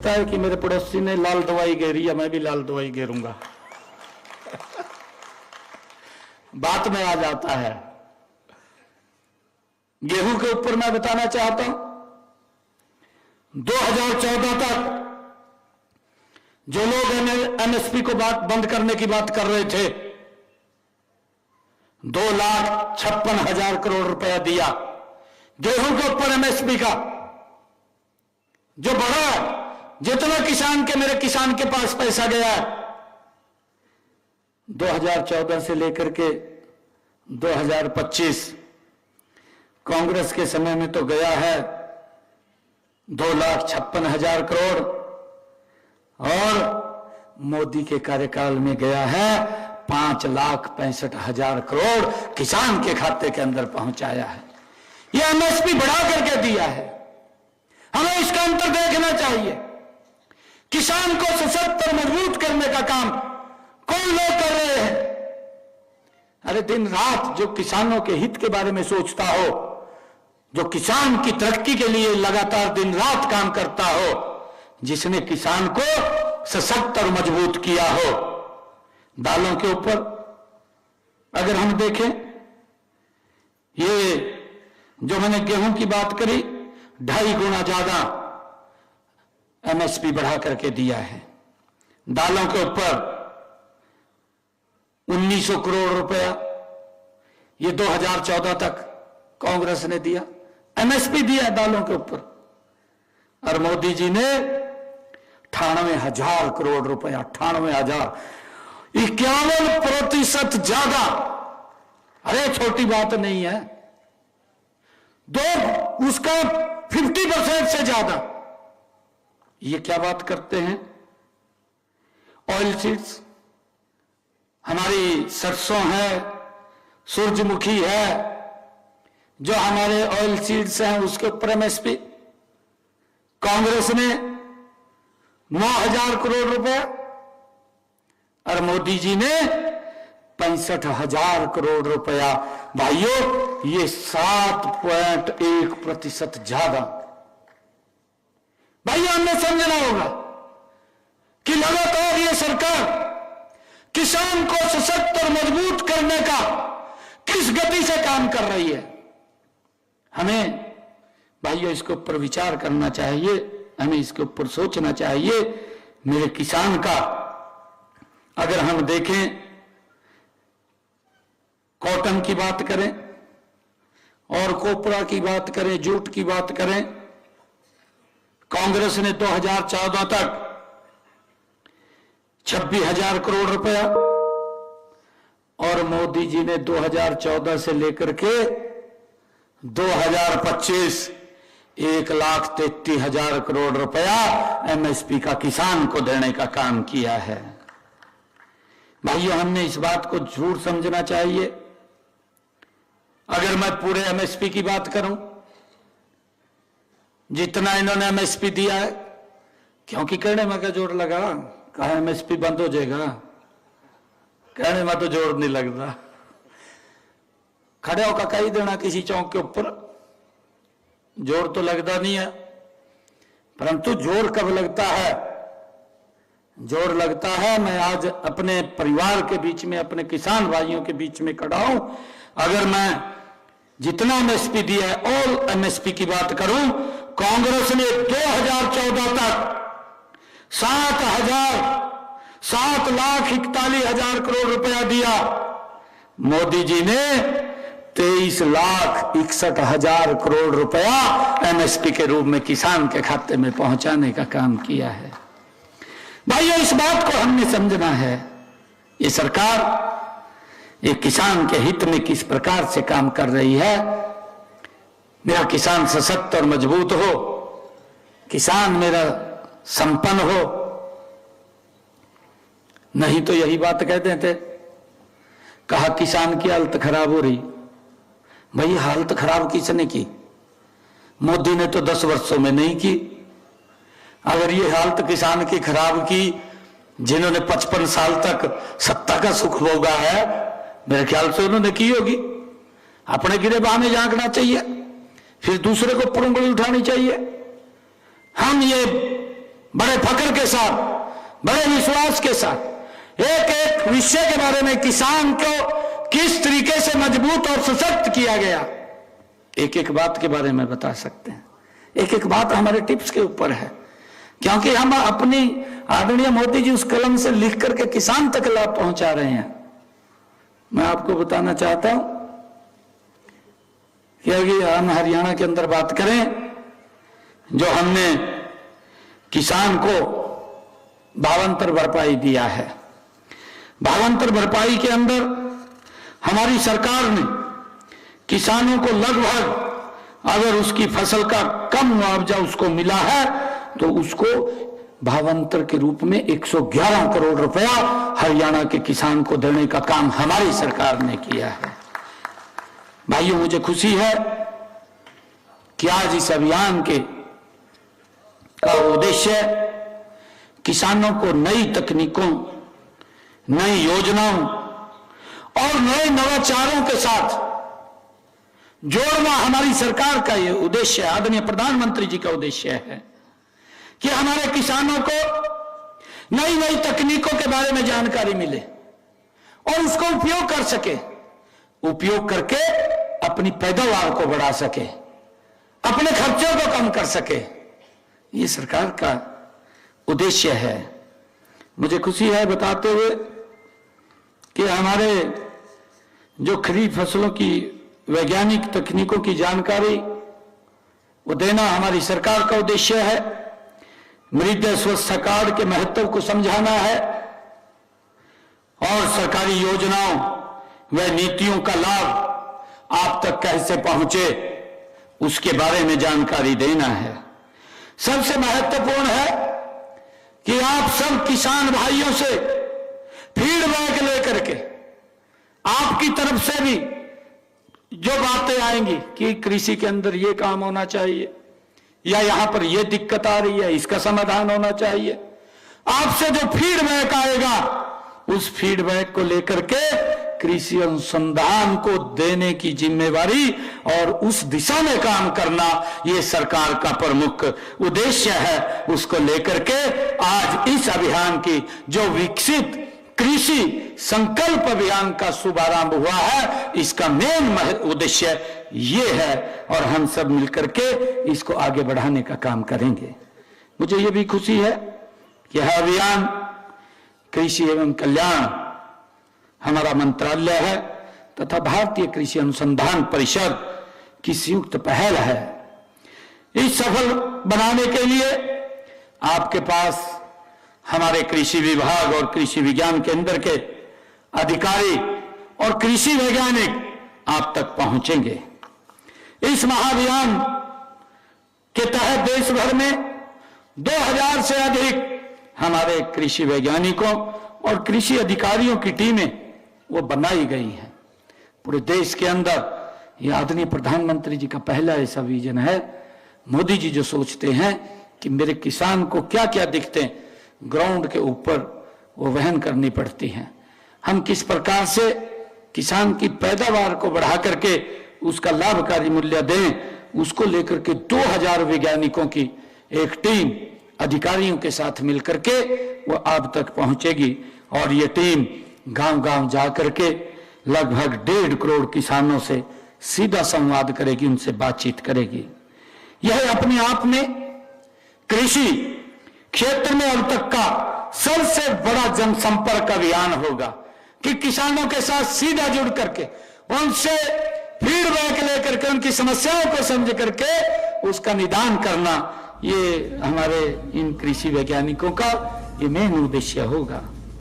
है कि मेरे पड़ोसी ने लाल दवाई घेरी है, मैं भी लाल दवाई घेरूंगा। बात में आ जाता है। गेहूं के ऊपर मैं बताना चाहता हूं, 2014 तक जो लोग एमएसपी को बंद करने की बात कर रहे थे, 2,56,000 करोड़ रुपया दिया गेहूं के ऊपर एमएसपी का, जो बढ़ा। जितना किसान के मेरे किसान के पास पैसा गया है 2014 से लेकर के 2025, कांग्रेस के समय में तो गया है 2,56,000 करोड़, और मोदी के कार्यकाल में गया है 5,65,000 करोड़ किसान के खाते के अंदर पहुंचाया है। यह एमएसपी बढ़ा करके दिया है। हमें इसका अंतर देखना चाहिए। किसान को सशक्त और मजबूत करने का काम कौन लोग कर रहे हैं? अरे दिन रात जो किसानों के हित के बारे में सोचता हो, जो किसान की तरक्की के लिए लगातार दिन रात काम करता हो, जिसने किसान को सशक्त और मजबूत किया हो। दालों के ऊपर अगर हम देखें, ये जो मैंने गेहूं की बात करी, 2.5 गुना ज्यादा एमएसपी बढ़ा करके दिया है। दालों के ऊपर 1,900 करोड़ रुपया ये 2014 तक कांग्रेस ने दिया, एमएसपी दिया दालों के ऊपर। और मोदी जी ने 98,000 करोड़ रुपया, 98,000, 51% ज्यादा। अरे छोटी बात नहीं है, उसका 50% से ज्यादा। ये क्या बात करते हैं? ऑयल सीड्स, हमारी सरसों है, सूरजमुखी है, जो हमारे ऑयल सीड्स हैं उसके ऊपर एमएसपी कांग्रेस ने 9,000 करोड़ रुपया, और मोदी जी ने 65,000 करोड़ रुपया। भाइयों, ये 7.1% ज्यादा। भाइयों, हमने समझना होगा कि लगातार ये सरकार किसान को सशक्त और मजबूत करने का किस गति से काम कर रही है। हमें भाइयों इसके ऊपर विचार करना चाहिए, हमें इसके ऊपर सोचना चाहिए। मेरे किसान का अगर हम देखें, कॉटन की बात करें और कोपरा की बात करें, जूट की बात करें, कांग्रेस ने 2014 तक 26,000 करोड़ रुपया, और मोदी जी ने 2014 से लेकर के 2025 1,33,000 करोड़ रुपया एमएसपी का किसान को देने का काम किया है। भाइयों, हमने इस बात को झूठ समझना चाहिए। अगर मैं पूरे एमएसपी की बात करूं, जितना इन्होंने एमएसपी दिया है, क्योंकि कहने में क्या जोर लगा, कहा एमएसपी बंद हो जाएगा, कहने में तो जोर नहीं लगता। खड़े होकर कही देना किसी चौक के ऊपर, जोर तो लगता नहीं है। परंतु जोर कब लगता है? जोर लगता है, मैं आज अपने परिवार के बीच में, अपने किसान भाइयों के बीच में खड़ा हूं। अगर मैं जितना एमएसपी दिया है, ऑल एमएसपी की बात करूं, कांग्रेस ने 2014 तक 7,41,000 करोड़ रुपया दिया। मोदी जी ने 23,61,000 करोड़ रुपया एमएसपी के रूप में किसान के खाते में पहुंचाने का काम किया है। भाइयों, इस बात को हमने समझना है। ये सरकार ये किसान के हित में किस प्रकार से काम कर रही है। मेरा किसान सशक्त और मजबूत हो, किसान मेरा संपन्न हो। नहीं तो यही बात कहते थे, कहा किसान की हालत खराब हो रही। भाई, हालत खराब किसने की? मोदी ने तो 10 वर्षों में नहीं की। अगर ये हालत किसान की खराब की, जिन्होंने 55 साल तक सत्ता का सुख भोगा है, मेरे ख्याल से उन्होंने की होगी। अपने गिरेबान में झांकना चाहिए, फिर दूसरे को ऊपर उंगली उठानी चाहिए। हम ये बड़े फक्र के साथ, बड़े विश्वास के साथ एक एक विषय के बारे में किसान को किस तरीके से मजबूत और सशक्त किया गया, एक एक बात के बारे में बता सकते हैं। एक एक बात हमारे टिप्स के ऊपर है, क्योंकि हम अपनी आदरणीय मोदी जी उस कलम से लिख करके किसान तक लाभ पहुंचा रहे हैं। मैं आपको बताना चाहता हूं कि अगर हम हरियाणा के अंदर बात करें, जो हमने किसान को भावांतर भरपाई दिया है, भावांतर भरपाई के अंदर हमारी सरकार ने किसानों को लगभग, अगर उसकी फसल का कम मुआवजा उसको मिला है तो उसको भावांतर के रूप में 111 करोड़ रुपया हरियाणा के किसान को देने का काम हमारी सरकार ने किया है। भाइयों, मुझे खुशी है कि आज इस अभियान के का उद्देश्य किसानों को नई तकनीकों, नई योजनाओं और नए नवाचारों के साथ जोड़ना हमारी सरकार का यह उद्देश्य है। आदरणीय प्रधानमंत्री जी का उद्देश्य है कि हमारे किसानों को नई नई तकनीकों के बारे में जानकारी मिले और उसको उपयोग कर सके, उपयोग करके अपनी पैदावार को बढ़ा सके, अपने खर्चों को कम कर सके। ये सरकार का उद्देश्य है। मुझे खुशी है बताते हुए कि हमारे जो खरीफ फसलों की वैज्ञानिक तकनीकों की जानकारी वो देना हमारी सरकार का उद्देश्य है। मृदा स्वास्थ्य कार्ड के महत्व को समझाना है और सरकारी योजनाओं व नीतियों का लाभ आप तक कैसे पहुंचे उसके बारे में जानकारी देना है। सबसे महत्वपूर्ण है कि आप सब किसान भाइयों से फीडबैक लेकर के आपकी तरफ से भी जो बातें आएंगी कि कृषि के अंदर ये काम होना चाहिए या यहां पर ये दिक्कत आ रही है, इसका समाधान होना चाहिए, आपसे जो फीडबैक आएगा उस फीडबैक को लेकर के कृषि अनुसंधान को देने की जिम्मेवारी और उस दिशा में काम करना ये सरकार का प्रमुख उद्देश्य है। उसको लेकर के आज इस अभियान की जो विकसित कृषि संकल्प अभियान का शुभारंभ हुआ है, इसका मेन उद्देश्य ये है और हम सब मिलकर के इसको आगे बढ़ाने का काम करेंगे। मुझे ये भी खुशी है कि यह अभियान कृषि एवं कल्याण हमारा मंत्रालय है तथा भारतीय कृषि अनुसंधान परिषद की संयुक्त पहल है। इस सफल बनाने के लिए आपके पास हमारे कृषि विभाग और कृषि विज्ञान केंद्र के अधिकारी और कृषि वैज्ञानिक आप तक पहुंचेंगे। इस महाअभियान के तहत देश भर में 2000 से अधिक हमारे कृषि वैज्ञानिकों और कृषि अधिकारियों की टीमें वो बनाई गई हैं। पूरे देश के अंदर ये आदरणीय प्रधानमंत्री जी का पहला ऐसा विजन है। मोदी जी जो सोचते हैं कि मेरे किसान को क्या क्या दिक्कतें ग्राउंड के ऊपर वो वहन करनी पड़ती हैं, हम किस प्रकार से किसान की पैदावार को बढ़ा करके उसका लाभकारी मूल्य दें, उसको लेकर के 2000 वैज्ञानिकों की एक टीम अधिकारियों के साथ मिलकर के वो आप तक पहुंचेगी और ये टीम गांव-गांव जा करके लगभग 1.5 करोड़ किसानों से सीधा संवाद करेगी, उनसे बातचीत करेगी। यह अपने आप में कृषि क्षेत्र में अब तक का सबसे बड़ा जनसंपर्क अभियान होगा कि किसानों के साथ सीधा जुड़ करके उनसे फीडबैक लेकर के उनकी समस्याओं को समझ करके उसका निदान करना, ये हमारे इन कृषि वैज्ञानिकों का ये मेन उद्देश्य होगा।